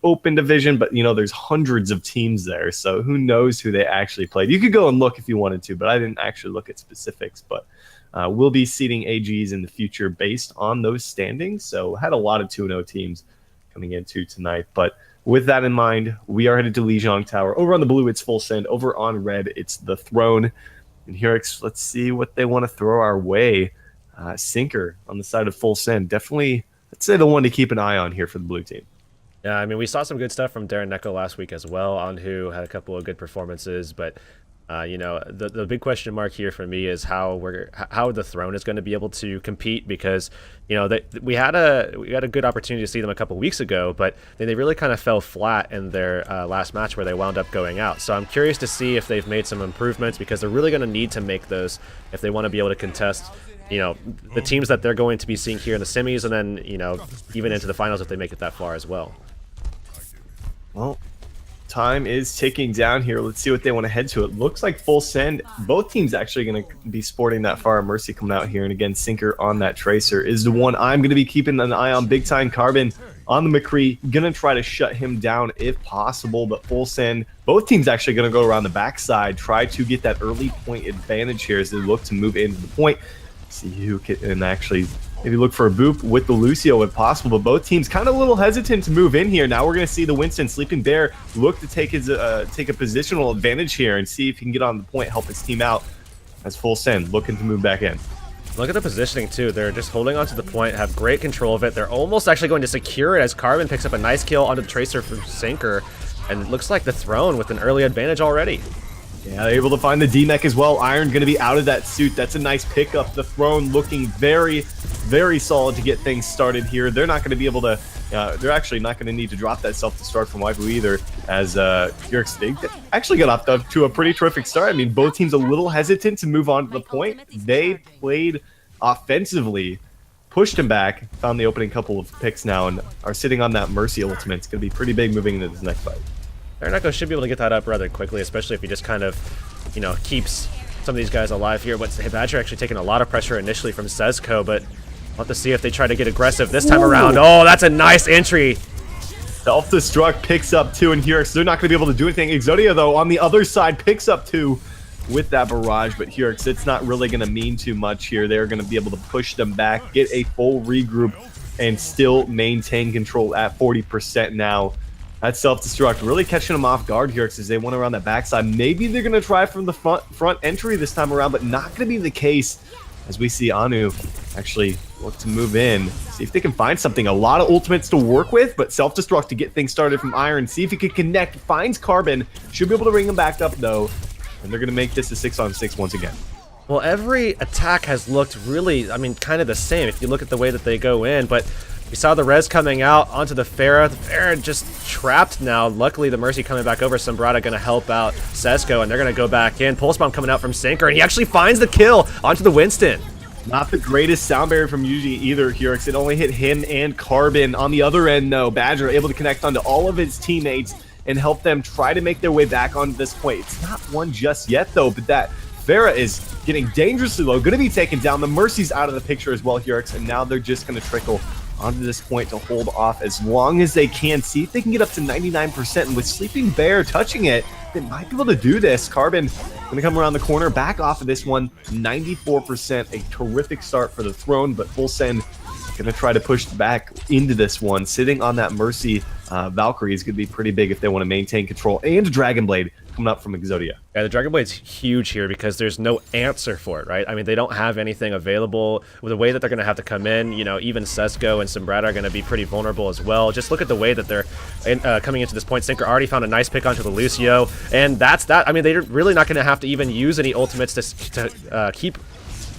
open division, but, there's hundreds of teams there, so who knows who they actually played. You could go and look if you wanted to, but I didn't actually look at specifics. But we'll be seeding AGs in the future based on those standings, so had a lot of 2-0 teams coming into tonight. But with that in mind, we are headed to Lijiang Tower. Over on the blue, it's Full Send. Over on red, it's the Throne. And here, let's see what they want to throw our way. Sinker on the side of Full Send. Definitely, let's say the one to keep an eye on here for the blue team. Yeah, I mean, we saw some good stuff from Darren Necco last week as well. Who had a couple of good performances, but the big question mark here for me is how the Throne is going to be able to compete, because we had a good opportunity to see them a couple weeks ago, but then they really kind of fell flat in their last match where they wound up going out. So I'm curious to see if they've made some improvements, because they're really going to need to make those if they want to be able to contest the teams that they're going to be seeing here in the semis, and then even into the finals if they make it that far as well. Well, time is ticking down here. Let's see what they want to head to. It looks like Full Send. Both teams actually going to be sporting that Fire Mercy coming out here. And again, Sinker on that Tracer is the one I'm going to be keeping an eye on. Big Time Carbon on the McCree. Going to try to shut him down if possible. But Full Send, both teams actually going to go around the backside, try to get that early point advantage here as they look to move into the point. See who can actually maybe look for a boop with the Lucio if possible, but both teams kind of a little hesitant to move in here. Now we're going to see the Winston Sleeping Bear look to take a positional advantage here and see if he can get on the point, help his team out, as Full Send looking to move back in. Look at the positioning too. They're just holding onto the point, have great control of it. They're almost actually going to secure it as Carbon picks up a nice kill onto the Tracer from Sinker, and it looks like the Throne with an early advantage already. Yeah, they're able to find the D-Mech as well. Iron going to be out of that suit. That's a nice pickup. The Throne looking very, very solid to get things started here. They're not going to be able to, they're actually not going to need to drop that self-destruct from Waifu either, as Yurix, they actually got off to a pretty terrific start. I mean, both teams a little hesitant to move on to the point. They played offensively, pushed him back, found the opening couple of picks now, and are sitting on that Mercy ultimate. It's going to be pretty big moving into this next fight. Necco should be able to get that up rather quickly, especially if he just kind of, keeps some of these guys alive here. But Badger actually taking a lot of pressure initially from Sezco, but we'll have to see if they try to get aggressive this time around. Oh, that's a nice entry. Self-destruct picks up 2, and Hurix, they're not going to be able to do anything. Exodia, though, on the other side, picks up 2 with that barrage, but Hurix, it's not really going to mean too much here. They're going to be able to push them back, get a full regroup, and still maintain control at 40% now. That self-destruct really catching them off guard here as they went around that backside. Maybe they're going to try from the front entry this time around, but not going to be the case, as we see Anu actually look to move in. See if they can find something. A lot of ultimates to work with, but self-destruct to get things started from Iron. See if he can connect. Finds Carbon. Should be able to bring him back up, though. And they're going to make this a 6-on-6 once again. Well, every attack has looked really, kind of the same if you look at the way that they go in, but we saw the res coming out onto the Pharah. The Pharah just trapped now. Luckily, the Mercy coming back over. Sombrata going to help out Sezco, and they're going to go back in. Pulse Bomb coming out from Sinker, and he actually finds the kill onto the Winston. Not the greatest sound barrier from Yuji either, Hurix. It only hit him and Carbon. On the other end, though, Badger able to connect onto all of his teammates and help them try to make their way back onto this point. It's not one just yet, though, but that Pharah is getting dangerously low. Going to be taken down. The Mercy's out of the picture as well, Hurix, and now they're just going to trickle onto this point to hold off as long as they can. See if they can get up to 99%, and with Sleeping Bear touching it, they might be able to do this. Carbon going to come around the corner, back off of this one. 94%, a terrific start for the Throne, but Full Send going to try to push back into this one. Sitting on that Mercy Valkyrie is going to be pretty big if they want to maintain control. And Dragon Blade coming up from Exodia. Yeah, the Dragon Blade's huge here because there's no answer for it, right? I mean, they don't have anything available. With the way that they're going to have to come in, even Sezco and Sombrata are going to be pretty vulnerable as well. Just look at the way that they're coming into this point. Sinker already found a nice pick onto the Lucio, and that's that. I mean, they're really not going to have to even use any ultimates to keep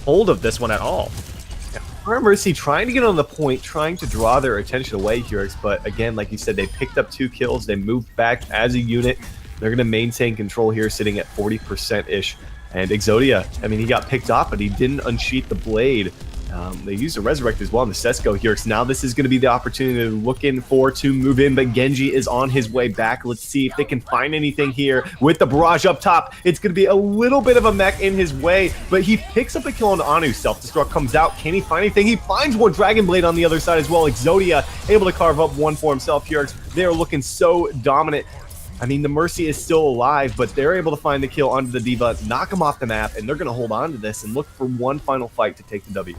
hold of this one at all. Mercy trying to get on the point, trying to draw their attention away, Hurix, but again, like you said, they picked up 2 kills. They moved back as a unit. They're going to maintain control here, sitting at 40%-ish. And Exodia, I mean, he got picked off, but he didn't unsheath the blade. They use a Resurrect as well on the Sesko here. So now this is going to be the opportunity they're looking for to move in, but Genji is on his way back. Let's see if they can find anything here with the barrage up top. It's going to be a little bit of a mech in his way, but he picks up a kill on Anu. Self-destruct comes out. Can he find anything? He finds one Dragon Blade on the other side as well. Exodia able to carve up one for himself here. They're looking so dominant. I mean, the Mercy is still alive, but they're able to find the kill onto the D.Va, knock him off the map, and they're going to hold on to this and look for one final fight to take the W.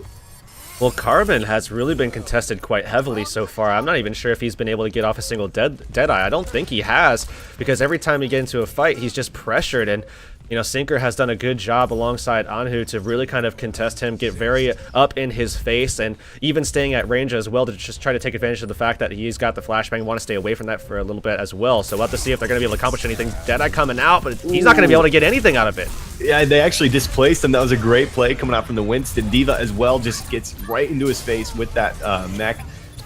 Well, Carbon has really been contested quite heavily so far. I'm not even sure if he's been able to get off a single Deadeye. I don't think he has, because every time he gets into a fight, he's just pressured, and you know, Sinker has done a good job alongside Anhu to really kind of contest him, get very up in his face, and even staying at range as well to just try to take advantage of the fact that he's got the flashbang. Want to stay away from that for a little bit as well. So we'll have to see if they're going to be able to accomplish anything. Deadeye coming out, but he's not going to be able to get anything out of it. Yeah, they actually displaced him. That was a great play coming out from the Winston. D.Va as well just gets right into his face with that mech.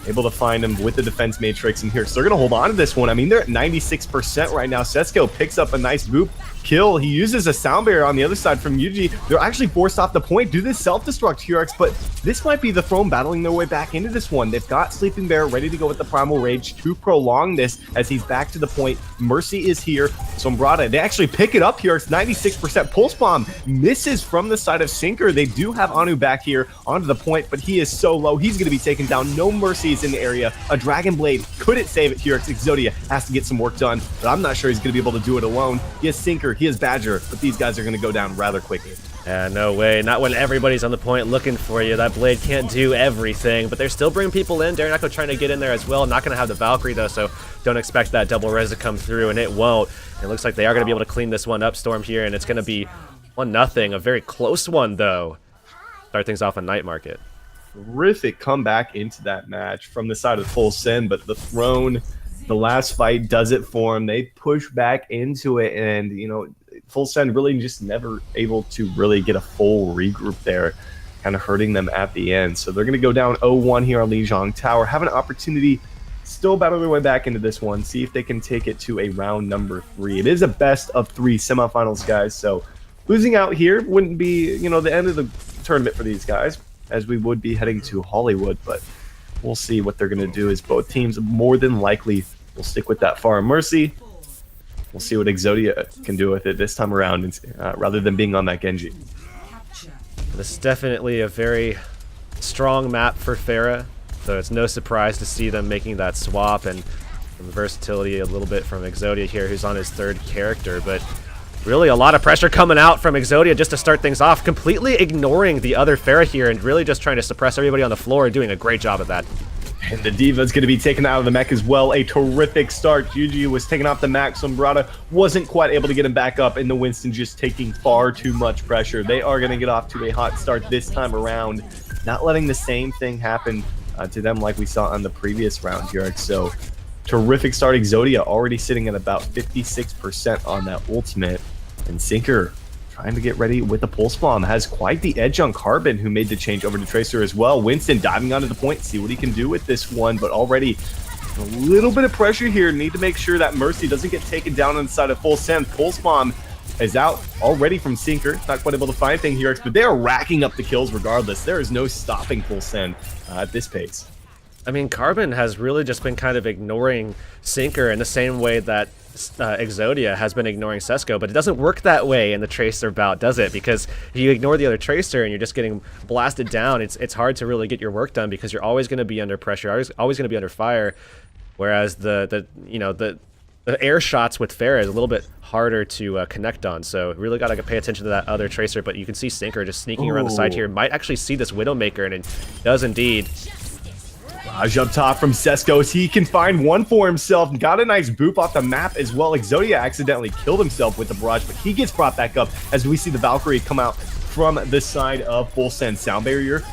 Able to find him with the defense matrix in here. So they're going to hold on to this one. I mean, they're at 96% right now. Sesko picks up a nice boop kill. He uses a sound barrier on the other side from Yuji. They're actually forced off the point. Do this self-destruct HRX, but this might be the Throne battling their way back into this one. They've got Sleeping Bear ready to go with the Primal Rage to prolong this as he's back to the point. Mercy is here. Sombrada, they actually pick it up here. It's 96%. Pulse Bomb misses from the side of Sinker. They do have Anu back here onto the point, but he is so low. He's going to be taken down. No mercies in the area. A Dragon Blade couldn't save it here. Exodia has to get some work done, but I'm not sure he's going to be able to do it alone. He has Sinker, he has Badger, but these guys are going to go down rather quickly. No way. Not when everybody's on the point looking for you. That Blade can't do everything, but they're still bringing people in. Darren Echo trying to get in there as well. Not going to have the Valkyrie, though, so don't expect that double res to come through, and it won't. It looks like they are going to be able to clean this one up, Storm, here, and it's going to be 1-0. A very close one, though. Start things off on Night Market. Terrific comeback into that match from the side of Full Send, but the Throne, the last fight does it for him. They push back into it, and, you know, Full Send really just never able to really get a full regroup there, kind of hurting them at the end. So they're going to go down 0-1 here on Lijiang Tower, have an opportunity, still battle their way back into this one, see if they can take it to a round number 3. It is a best of 3 semifinals, guys, so losing out here wouldn't be, you know, the end of the tournament for these guys, as we would be heading to Hollywood, but we'll see what they're going to do, as both teams more than likely will stick with that Far Mercy. We'll see what Exodia can do with it this time around, rather than being on that Genji. This is definitely a very strong map for Pharah, so it's no surprise to see them making that swap, and some versatility a little bit from Exodia here, who's on his 3rd character, but really a lot of pressure coming out from Exodia just to start things off, completely ignoring the other Pharah here and really just trying to suppress everybody on the floor, doing a great job at that. And the D.Va's going to be taken out of the mech as well. A terrific start. Yuji was taken off the mech. Sombrada wasn't quite able to get him back up, and the Winston just taking far too much pressure. They are going to get off to a hot start this time around, not letting the same thing happen to them like we saw on the previous round here. So terrific start. Exodia already sitting at about 56% on that ultimate, and Sinker trying to get ready with the Pulse Bomb. Has quite the edge on Carbon, who made the change over to Tracer as well. Winston diving onto the point, see what he can do with this one, but already a little bit of pressure here. Need to make sure that Mercy doesn't get taken down on the side of Full Send. Pulse Bomb is out already from Sinker. Not quite able to find anything here, but they are racking up the kills regardless. There is no stopping Full Send at this pace. I mean, Carbon has really just been kind of ignoring Sinker in the same way that Exodia has been ignoring Sesko, but it doesn't work that way in the Tracer bout, does it? Because if you ignore the other Tracer and you're just getting blasted down, it's hard to really get your work done, because you're always going to be under pressure, always going to be under fire. Whereas the air shots with Pharah is a little bit harder to connect on, so really got to pay attention to that other Tracer. But you can see Sinker just sneaking around the side here, might actually see this Widowmaker, and it does indeed. Raj up top from Sesko. He can find one for himself. Got a nice boop off the map as well. Exodia accidentally killed himself with the barrage, but he gets brought back up as we see the Valkyrie come out from the side of Full Send. Sound barrier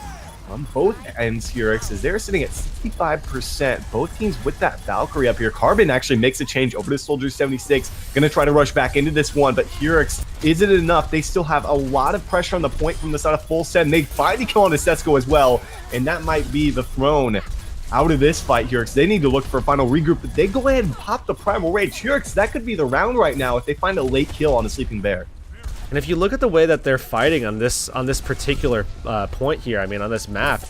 on both ends here, as they're sitting at 65%. Both teams with that Valkyrie up here. Carbon actually makes a change over to Soldier 76. Gonna try to rush back into this one, but Hurix, is it enough? They still have a lot of pressure on the point from the side of Full Send. They finally kill on the Sesko as well, and that might be the Throne out of this fight here, because they need to look for a final regroup, but they go ahead and pop the Primal Rage. Hurix, that could be the round right now if they find a late kill on the Sleeping Bear. And if you look at the way that they're fighting on this particular point here, I mean, on this map,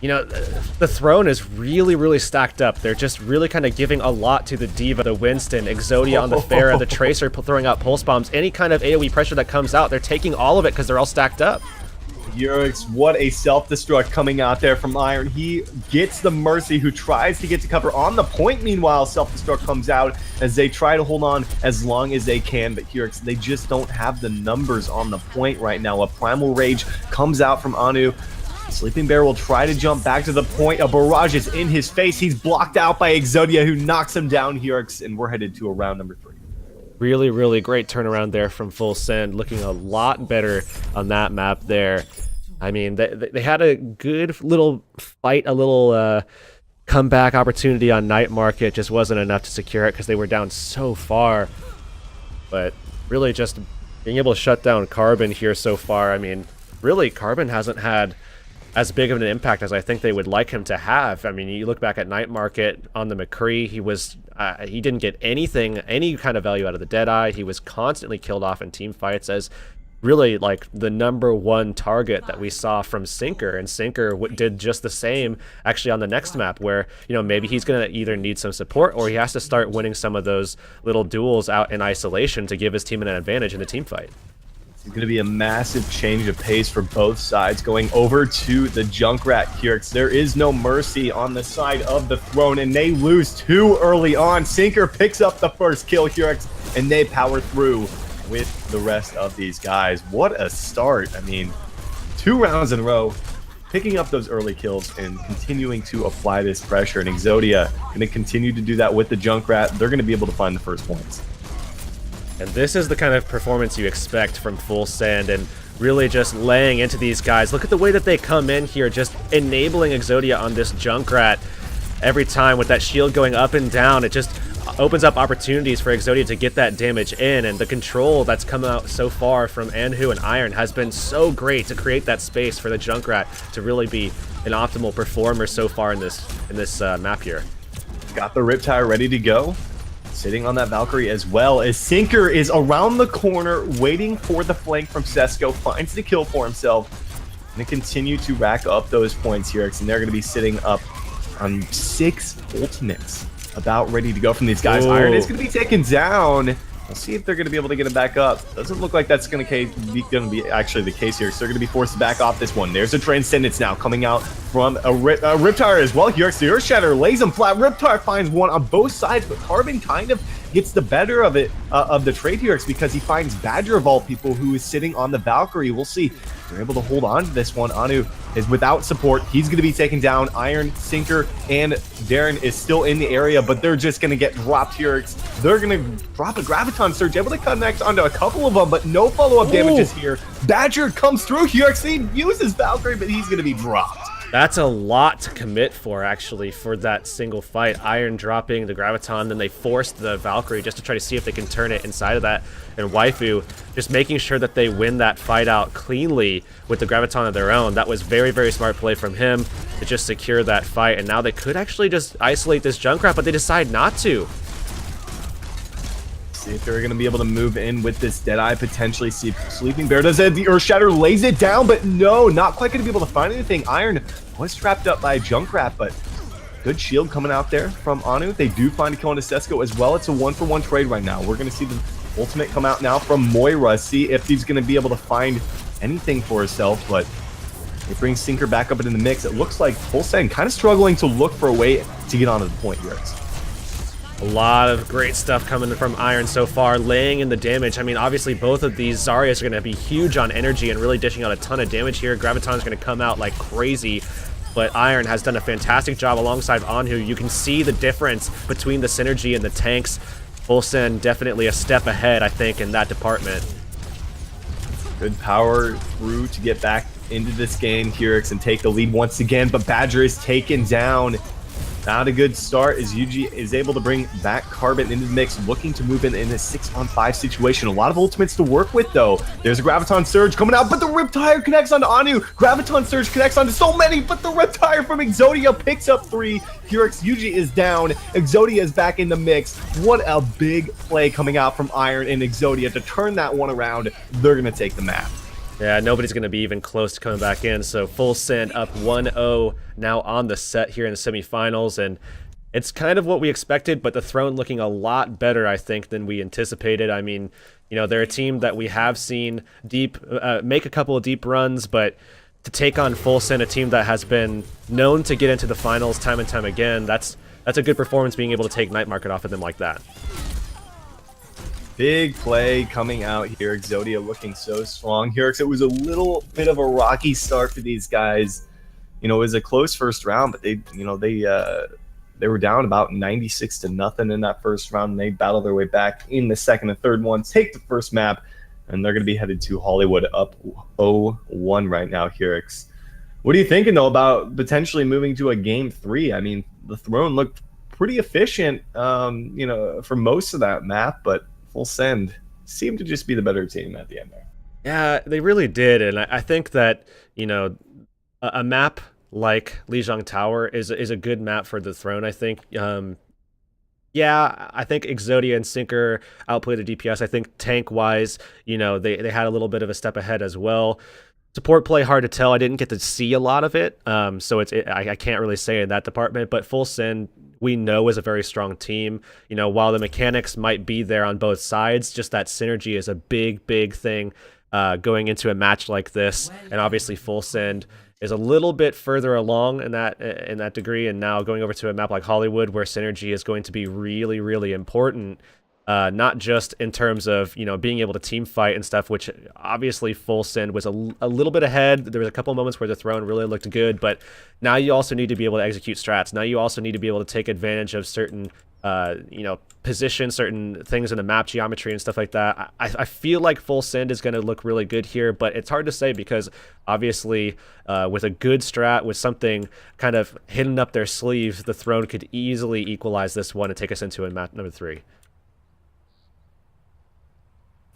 you know, the throne is really stacked up. They're just really kind of giving a lot to the D.Va, the Winston, Exodia on the Pharah, the Tracer throwing out pulse bombs. Any kind of AoE pressure that comes out, they're taking all of it because they're all stacked up. Yurix, what a self-destruct coming out there from Iron. He gets the Mercy, who tries to get to cover on the point. Meanwhile, self-destruct comes out as they try to hold on as long as they can. But Yurix, they just don't have the numbers on the point right now. A Primal Rage comes out from Anu. Sleeping Bear will try to jump back to the point. A barrage is in his face. He's blocked out by Exodia, who knocks him down, Yurix, and we're headed to a round number 3. Really great turnaround there from Full Send, looking a lot better on that map there. I mean, they had a good little fight, a little comeback opportunity on Night Market. Just wasn't enough to secure it because they were down so far. But really just being able to shut down Carbon here so far, I mean, really Carbon hasn't had as big of an impact as I think they would like him to have. I mean, you look back at Night Market on the McCree, he didn't get anything, any kind of value out of the Deadeye. He was constantly killed off in team fights as really like the #1 target that we saw from Sinker, and Sinker did just the same actually on the next map, where, you know, maybe he's going to either need some support or he has to start winning some of those little duels out in isolation to give his team an advantage in the team fight. It's going to be a massive change of pace for both sides going over to the Junkrat Kyrix. There is no mercy on the side of the throne, and they lose too early on. Sinker picks up the first kill, Kyrix, and they power through with the rest of these guys. What a start. I mean, 2 rounds in a row, picking up those early kills and continuing to apply this pressure. And Exodia going to continue to do that with the Junkrat. They're going to be able to find the first points. And this is the kind of performance you expect from Full Send, and really just laying into these guys. Look at the way that they come in here, just enabling Exodia on this Junkrat every time with that shield going up and down. It just opens up opportunities for Exodia to get that damage in, and the control that's come out so far from Anhu and Iron has been so great to create that space for the Junkrat to really be an optimal performer so far in this map here. Got the Riptire ready to go. Sitting on that Valkyrie as well, as Sinker is around the corner waiting for the flank from Sesko, finds the kill for himself, and to continue to rack up those points here, and they're going to be sitting up on 6 ultimates about ready to go from these guys. Whoa. Iron is going to be taken down. We'll see if they're going to be able to get it back up. Doesn't look like that's going to be actually the case here, so they're going to be forced to back off this one. There's a Transcendence now coming out from a Riptire as well. Here, the Earth Shatter lays him flat. Riptire finds one on both sides, but Carbon kind of gets the better of it, of the trade here, because he finds Badger of all people, who is sitting on the Valkyrie. We'll see if they're able to hold on to this one. Anu is without support. He's going to be taken down. Iron, Sinker, and Darren is still in the area, but they're just going to get dropped here. They're going to drop a Graviton Surge, able to connect onto a couple of them, but no follow-up damages here. Badger comes through here. He uses Valkyrie, but he's going to be dropped. That's a lot to commit for, actually, for that single fight. Iron dropping the Graviton, then they forced the Valkyrie just to try to see if they can turn it inside of that. And Waifu just making sure that they win that fight out cleanly with the Graviton of their own. That was very smart play from him to just secure that fight. And now they could actually just isolate this Junkrat, but they decide not to. See if they're going to be able to move in with this Deadeye, potentially. See if Sleeping Bear does it. The Earth Shatter lays it down, but no, not quite going to be able to find anything. Iron was trapped up by a Junkrat, but good shield coming out there from Anu. They do find a kill on Sesko as well. It's a 1-for-1 trade right now. We're going to see the ultimate come out now from Moira. See if he's going to be able to find anything for himself, but it brings Sinker back up into the mix. It looks like Full Send kind of struggling to look for a way to get onto the point here. A lot of great stuff coming from Iron so far, laying in the damage. I mean, obviously both of these Zaryas are going to be huge on energy and really dishing out a ton of damage here. Graviton's going to come out like crazy, but Iron has done a fantastic job alongside Anhu. You can see the difference between the synergy and the tanks. Full Send definitely a step ahead, I think, in that department. Good power through to get back into this game, Kyrix, and take the lead once again, but Badger is taken down. Not a good start as Yuji is able to bring back Carbon into the mix, looking to move in a 6-on-5 situation. A lot of ultimates to work with, though. There's a Graviton Surge coming out, but the Riptire connects onto Anu. Graviton Surge connects onto so many, but the Riptire from Exodia picks up 3. Hurix Yuji is down. Exodia is back in the mix. What a big play coming out from Iron and Exodia to turn that one around. They're going to take the map. Yeah, nobody's going to be even close to coming back in, so Full Send up 1-0 now on the set here in the semifinals, and it's kind of what we expected, but the Throne looking a lot better, I think, than we anticipated. I mean, you know, they're a team that we have seen make a couple of deep runs, but to take on Full Send, a team that has been known to get into the finals time and time again, that's a good performance, being able to take Night Market off of them like that. Big play coming out here. Exodia looking so strong. Hurix, it was a little bit of a rocky start for these guys. You know, it was a close first round, but they were down about 96-0 in that first round, and they battled their way back in the second and third one, take the first map, and they're going to be headed to Hollywood up 0-1 right now, Hurix. What are you thinking, though, about potentially moving to a game 3? I mean, the Throne looked pretty efficient, you know, for most of that map, but Full Send seemed to just be the better team at the end there. Yeah, they really did, and I think that, you know, a map like Lijiang Tower is a good map for the Throne, I think. Yeah, I think Exodia and Sinker outplayed the DPS. I think tank-wise, you know, they had a little bit of a step ahead as well. Support play, hard to tell. I didn't get to see a lot of it, so I can't really say in that department. But Full Send, we know, is a very strong team. You know, while the mechanics might be there on both sides, just that synergy is a big thing going into a match like this. And obviously, Full Send is a little bit further along in that degree, and now going over to a map like Hollywood, where synergy is going to be really important. Not just in terms of, you know, being able to team fight and stuff, which obviously Full Send was a little bit ahead. There was a couple moments where the Throne really looked good, but now you also need to be able to execute strats. Now you also need to be able to take advantage of certain, you know, positions, certain things in the map geometry and stuff like that. I feel like Full Send is going to look really good here, but it's hard to say because obviously with a good strat, with something kind of hidden up their sleeve, the Throne could easily equalize this one and take us into a map number 3.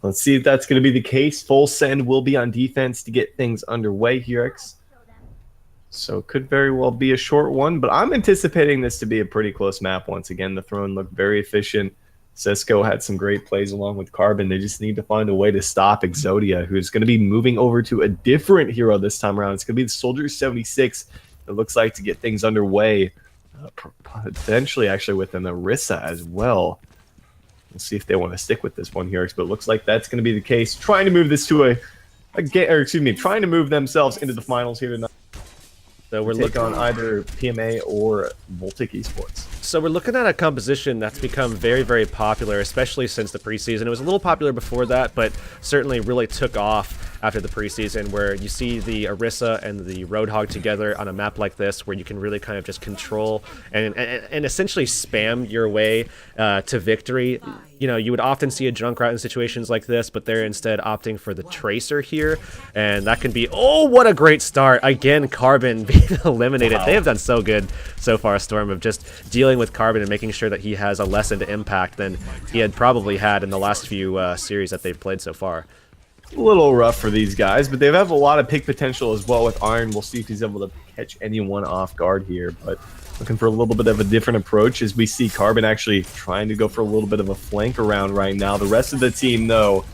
Let's see if that's going to be the case. Full Send will be on defense to get things underway, Hurix. So it could very well be a short one, but I'm anticipating this to be a pretty close map once again. The Throne looked very efficient. Cisco had some great plays along with Carbon. They just need to find a way to stop Exodia, who's going to be moving over to a different hero this time around. It's going to be the Soldier 76, it looks like, to get things underway. Potentially actually with an Orisa as well. We'll see if they want to stick with this one here, but it looks like that's going to be the case. Trying to move this to trying to move themselves into the finals here tonight. So we're looking on either PMA or Voltic Esports. So we're looking at a composition that's become very popular, especially since the preseason. It was a little popular before that, but certainly really took off after the preseason, where you see the Orisa and the Roadhog together on a map like this, where you can really kind of just control and essentially spam your way to victory. You know, you would often see a Junkrat in situations like this, but they're instead opting for the Tracer here, and that can be, oh, what a great start. Again, Carbon being eliminated. Wow. They have done so good so far, Storm, of just dealing with Carbon and making sure that he has a lessened impact than he had probably had in the last few series that they've played so far. A little rough for these guys, but they have a lot of pick potential as well with Iron. We'll see if he's able to catch anyone off guard here, but looking for a little bit of a different approach as we see Carbon actually trying to go for a little bit of a flank around right now. The rest of the team, though, on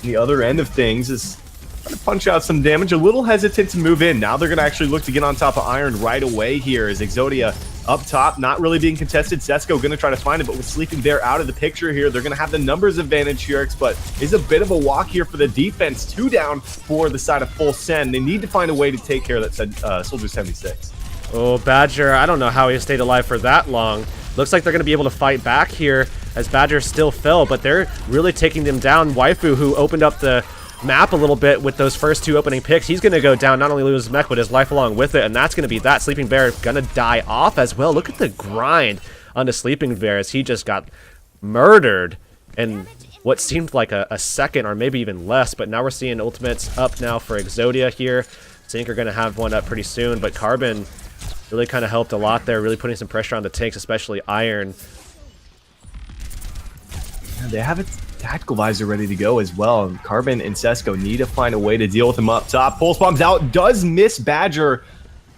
the other end of things, is trying to punch out some damage. A little hesitant to move in. Now they're going to actually look to get on top of Iron right away here as Exodia up top, not really being contested. Sesko going to try to find it, but with Sleeping Bear out of the picture here, they're going to have the numbers advantage, Hurix, but is a bit of a walk here for the defense. 2 down for the side of Full Send. They need to find a way to take care of that Soldier 76. Oh, Badger, I don't know how he stayed alive for that long. Looks like they're going to be able to fight back here as Badger still fell, but they're really taking them down. Waifu, who opened up the map a little bit with those first 2 opening picks, he's going to go down, not only lose his mech, but his life along with it, and that's going to be that. Sleeping Bear going to die off as well. Look at the grind onto Sleeping Bear as he just got murdered in what seemed like a second or maybe even less, but now we're seeing ultimates up now for Exodia here. Think are going to have one up pretty soon, but Carbon really kind of helped a lot there, really putting some pressure on the tanks, especially Iron. Yeah, they have a tactical visor ready to go as well. And Carbon and Sesko need to find a way to deal with him up top. Pulse bombs out, does miss Badger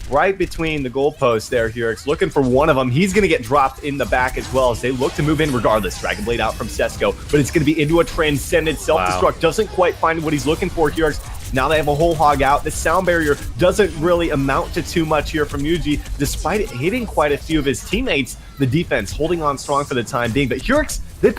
right between the goalposts there. Hurix looking for one of them. He's going to get dropped in the back as well as they look to move in regardless. Dragon Blade out from Sesko, but it's going to be into a Transcendent. Self-destruct doesn't quite find what he's looking for. Hurix, now they have a whole hog out. The sound barrier doesn't really amount to too much here from Yuji, despite it hitting quite a few of his teammates. The defense holding on strong for the time being, but Hurix, they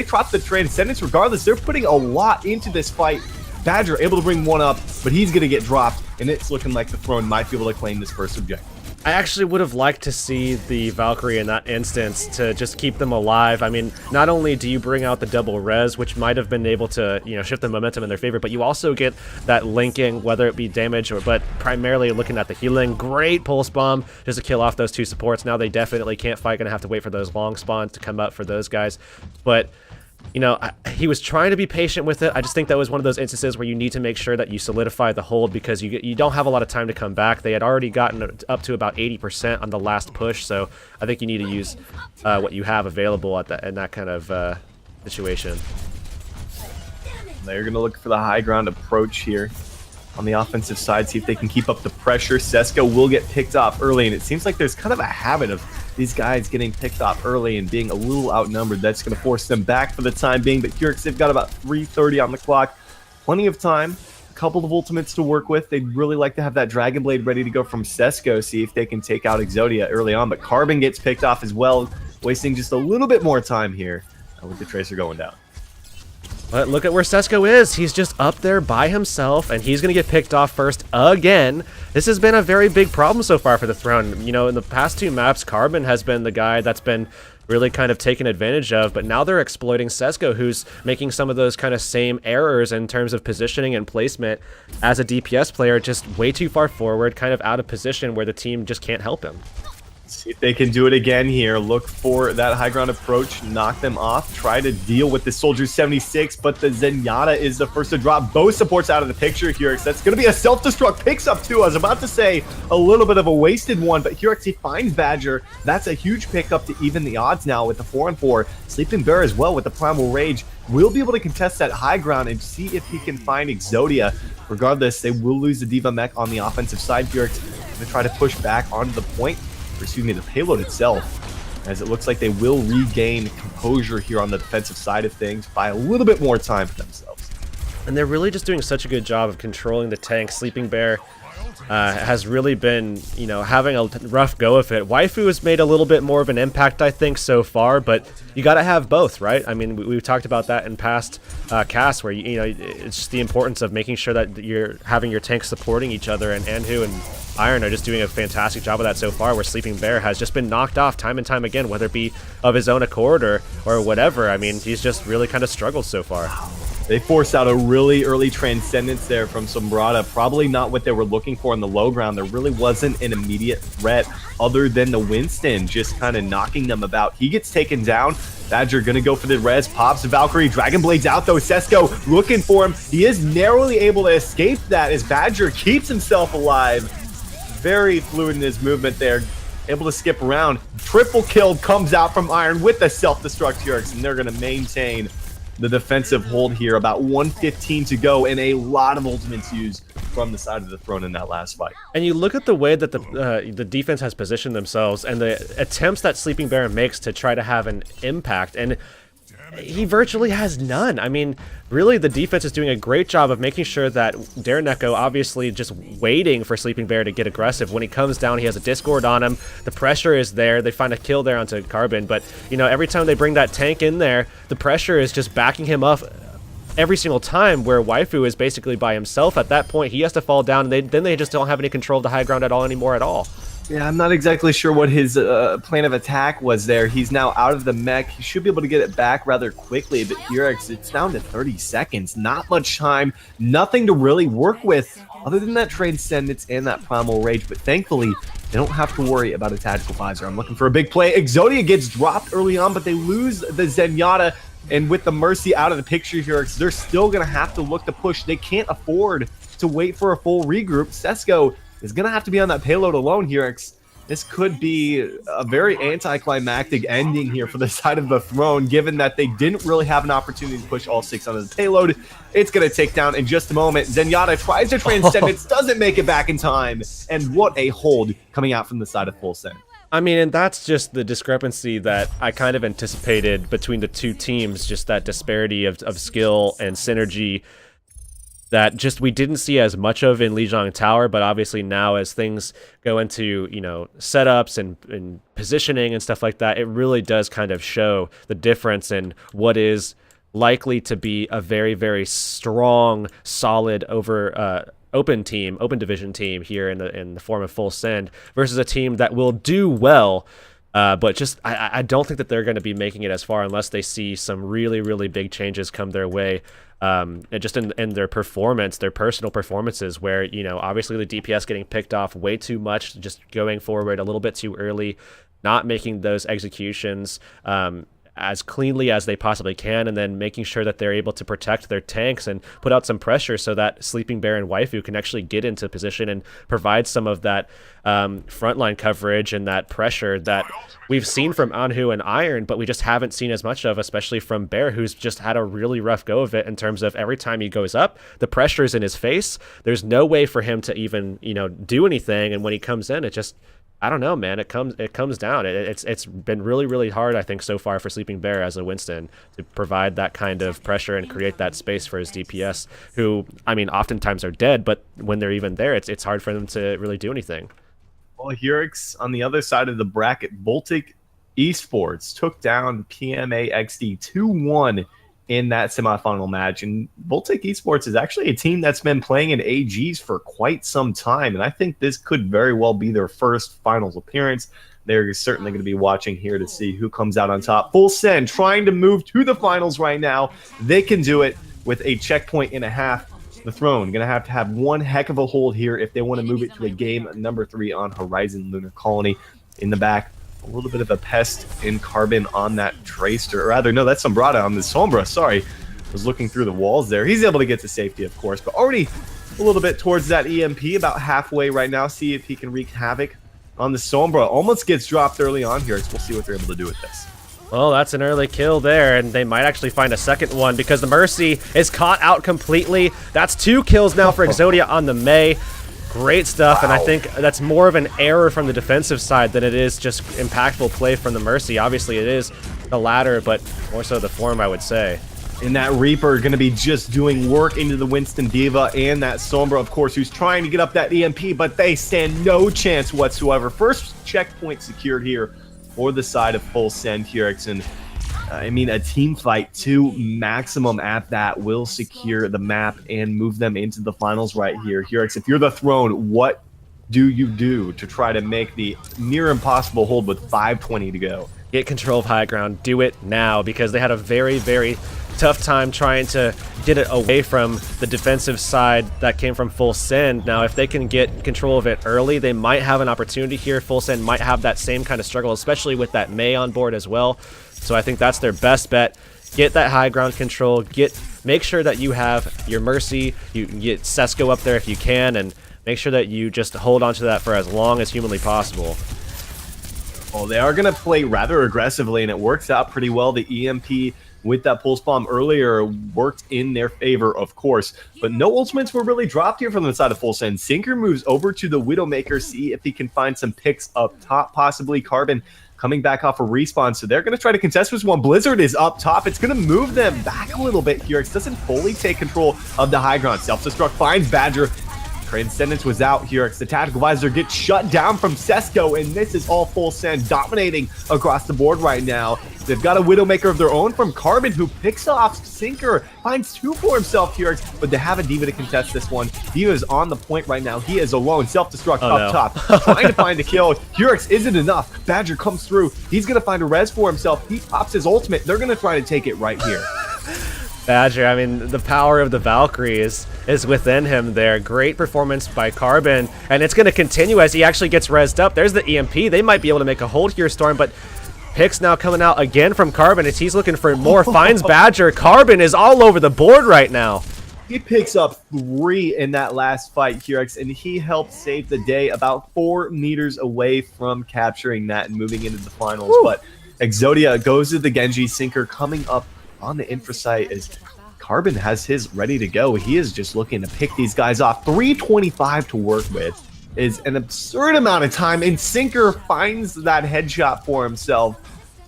drop the Transcendence regardless. They're putting a lot into this fight. Badger able to bring one up, but he's going to get dropped, and it's looking like the Throne might be able to claim this first objective. I actually would have liked to see the Valkyrie in that instance to just keep them alive. I mean, not only do you bring out the double res, which might have been able to, you know, shift the momentum in their favor, but you also get that linking, whether it be damage or, but primarily looking at the healing. Great pulse bomb just to kill off those two supports. Now they definitely can't fight, gonna have to wait for those long spawns to come up for those guys. But you know, he was trying to be patient with it. I just think that was one of those instances where you need to make sure that you solidify the hold because you don't have a lot of time to come back. They had already gotten up to about 80% on the last push, so I think you need to use what you have available at in that kind of situation. They're going to look for the high ground approach here on the offensive side, see if they can keep up the pressure. Sesko will get picked off early, and it seems like there's kind of a habit of these guys getting picked off early and being a little outnumbered. That's going to force them back for the time being, but Hurix, they've got about 3:30 on the clock. Plenty of time, a couple of ultimates to work with. They'd really like to have that Dragon Blade ready to go from Sesko, see if they can take out Exodia early on, but Carbon gets picked off as well, wasting just a little bit more time here with the Tracer going down. But look at where Sesko is. He's just up there by himself, and he's going to get picked off first again. This has been a very big problem so far for the Throne. You know, in the past two maps, Carbon has been the guy that's been really kind of taken advantage of, but now they're exploiting Sesko, who's making some of those kind of same errors in terms of positioning and placement as a DPS player, just way too far forward, kind of out of position where the team just can't help him. See if they can do it again here. Look for that high ground approach, knock them off, try to deal with the Soldier 76, but the Zenyatta is the first to drop. Both supports out of the picture, Hurix. That's going to be a self-destruct, picks up two. I was about to say a little bit of a wasted one, but Hurix, he finds Badger. That's a huge pickup to even the odds now with the 4-on-4. Sleeping Bear as well with the Primal Rage will be able to contest that high ground and see if he can find Exodia. Regardless, they will lose the Diva mech on the offensive side. Hurix going to try to push back onto the point. Excuse me, the payload itself, as it looks like they will regain composure here on the defensive side of things by a little bit more time for themselves. And they're really just doing such a good job of controlling the tank. Sleeping Bear has really been, you know, having a rough go of it. Waifu has made a little bit more of an impact, I think, so far, but you got to have both, right? I mean, we've talked about that in past casts where, you know, it's just the importance of making sure that you're having your tanks supporting each other, and Anhu and Iron are just doing a fantastic job of that so far, where Sleeping Bear has just been knocked off time and time again, whether it be of his own accord or whatever. I mean, he's just really kind of struggled so far. They forced out a really early Transcendence there from Sombrata. Probably not what they were looking for in the low ground. There really wasn't an immediate threat other than the Winston just kind of knocking them about. He gets taken down. Badger gonna go for the res, pops the Valkyrie. Dragon Blade's out though. Sesko looking for him. He is narrowly able to escape that as Badger keeps himself alive. Very fluid in his movement there. Able to skip around. Triple kill comes out from Iron with the self-destruct Hurix, and they're gonna maintain the defensive hold here. About 1:15 to go, and a lot of ultimates used from the side of the Throne in that last fight. And you look at the way that the defense has positioned themselves and the attempts that Sleeping Bear makes to try to have an impact, and he virtually has none. I mean, really, the defense is doing a great job of making sure that Neko, obviously just waiting for Sleeping Bear to get aggressive. When he comes down, he has a Discord on him. The pressure is there. They find a kill there onto Carbon, but, you know, every time they bring that tank in there, the pressure is just backing him up every single time, where Waifu is basically by himself. At that point, he has to fall down, and then they just don't have any control of the high ground at all anymore at all. Yeah, I'm not exactly sure what his plan of attack was there. He's now out of the mech. He should be able to get it back rather quickly, but Hurix, it's down to 30 seconds. Not much time. Nothing to really work with other than that Transcendence and that Primal Rage, but thankfully, they don't have to worry about a tactical visor. I'm looking for a big play. Exodia gets dropped early on, but they lose the Zenyatta, and with the Mercy out of the picture here, they're still going to have to look to push. They can't afford to wait for a full regroup. Sesko is going to have to be on that payload alone here. this could be a very anticlimactic ending here for the side of the throne, given that they didn't really have an opportunity to push all 6 onto the payload. It's going to take down in just a moment. Zenyatta tries to Transcendence, doesn't make it back in time. And what a hold coming out from the side of Full Send. I mean, and that's just the discrepancy that I kind of anticipated between the two teams, just that disparity of skill and synergy that just we didn't see as much of in Lijiang Tower, but obviously now as things go into, you know, setups and positioning and stuff like that, it really does kind of show the difference in what is likely to be a very, very strong, solid open division team here in the form of Full Send versus a team that will do well. But just I don't think that they're going to be making it as far unless they see some really, really big changes come their way. And just in their performance, their personal performances, where, you know, obviously the DPS getting picked off way too much, just going forward a little bit too early, not making those executions as cleanly as they possibly can, and then making sure that they're able to protect their tanks and put out some pressure so that Sleeping Bear and Waifu can actually get into position and provide some of that frontline coverage and that pressure that we've seen from Anhu and Iron, but we just haven't seen as much of, especially from Bear, who's just had a really rough go of it in terms of every time he goes up, the pressure is in his face. There's no way for him to even, you know, do anything, and when he comes in, it just, I don't know, man. It comes down. It's been really, really hard, I think, so far for Sleeping Bear as a Winston to provide that kind of pressure and create that space for his DPS, who, I mean, oftentimes are dead, but when they're even there, it's hard for them to really do anything. Well, Hurix on the other side of the bracket, Baltic Esports took down PMA XD 2-1 in that semifinal match. And Baltic Esports is actually a team that's been playing in AGs for quite some time, and I think this could very well be their first finals appearance. They're certainly going to be watching here to see who comes out on top. Full Send trying to move to the finals right now. They can do it with a checkpoint and a half. The Throne going to have one heck of a hold here if they want to move it to a game number 3 on Horizon Lunar Colony. In the back, a little bit of a pest in Carbon on that Tracer, or rather, no, that's Sombrata on the Sombra, sorry. Was looking through the walls there. He's able to get to safety, of course, but already a little bit towards that EMP, about halfway right now. See if he can wreak havoc on the Sombra. Almost gets dropped early on here, so we'll see what they're able to do with this. Well, that's an early kill there, and they might actually find a second one because the Mercy is caught out completely. That's 2 kills now for Exodia on the Mei. Great stuff, wow. And I think that's more of an error from the defensive side than it is just impactful play from the Mercy. Obviously, it is the latter, but more so the form, I would say. And that Reaper going to be just doing work into the Winston Diva and that Sombra, of course, who's trying to get up that EMP, but they stand no chance whatsoever. First checkpoint secured here for the side of Full Send here, and I mean, a team fight to maximum at that will secure the map and move them into the finals right here. Hurix, if you're the Throne, what do you do to try to make the near impossible hold with 5:20 to go? Get control of high ground. Do it now, because they had a very, very tough time trying to get it away from the defensive side that came from Full Send. Now, if they can get control of it early, they might have an opportunity here. Full Send might have that same kind of struggle, especially with that Mei on board as well. So I think that's their best bet. Get that high ground control. Make sure that you have your Mercy. You can get Sesko up there if you can, and make sure that you just hold on to that for as long as humanly possible. Well, they are going to play rather aggressively, and it works out pretty well. The EMP with that pulse bomb earlier worked in their favor, of course, but no ultimates were really dropped here from the side of Full Send. Sinker moves over to the Widowmaker, see if he can find some picks up top, possibly Carbon coming back off a respawn, so they're going to try to contest this one. Blizzard is up top. It's going to move them back a little bit here. It doesn't fully take control of the high ground. Self-destruct finds Badger. Transcendence was out here. The Tactical Visor gets shut down from Sesko, and this is all Full Send dominating across the board right now. They've got a Widowmaker of their own from Carbon, who picks off Sinker, finds 2 for himself here, but they have a Diva to contest this one. Diva is on the point right now. He is alone. Self-destruct up top, trying to find a kill. Hurix isn't enough. Badger comes through. He's going to find a res for himself. He pops his ultimate. They're going to try to take it right here. Badger, I mean, the power of the Valkyrie is within him there. Great performance by Carbon, and it's going to continue as he actually gets rezzed up. There's the EMP. They might be able to make a hold here, Storm, but picks now coming out again from Carbon as he's looking for more. Finds Badger. Carbon is all over the board right now. He picks up 3 in that last fight, Hurix, and he helped save the day about 4 meters away from capturing that and moving into the finals. Woo! But Exodia goes to the Genji sinker coming up on the infra site as Carbon has his ready to go. He is just looking to pick these guys off. 325 to work with is an absurd amount of time, and Sinker finds that headshot for himself.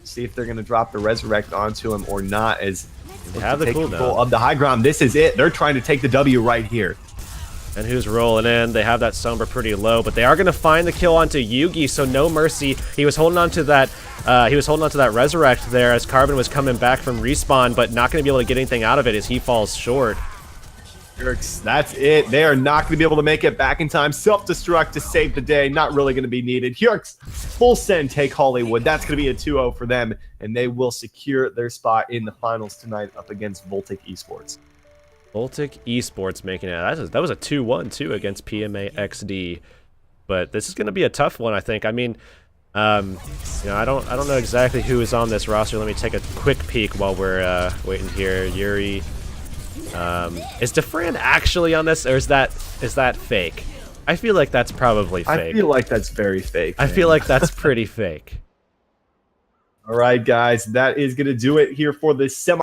See if they're going to drop the Resurrect onto him or not, as they have the control of the high ground. This is it. They're trying to take the W right here. And who's rolling in? They have that Sombra pretty low, but they are going to find the kill onto Yugi, so no mercy. He was holding on to that. He was holding on to that Resurrect there as Carbon was coming back from respawn, but not going to be able to get anything out of it as he falls short. That's it. They are not going to be able to make it back in time. Self-destruct to save the day. Not really going to be needed. Hurix, full send, take Hollywood. That's going to be a 2-0 for them, and they will secure their spot in the finals tonight up against Voltic Esports. Voltic Esports making it. That was a 2-1 too against PMA XD, but this is going to be a tough one, I think. I mean, you know, I don't know exactly who is on this roster. Let me take a quick peek while we're waiting here. Yuri. Is DeFran actually on this, or is that fake? I feel like that's probably fake. I feel like that's very fake. Man. I feel like that's pretty fake. All right, guys, that is going to do it here for this semi.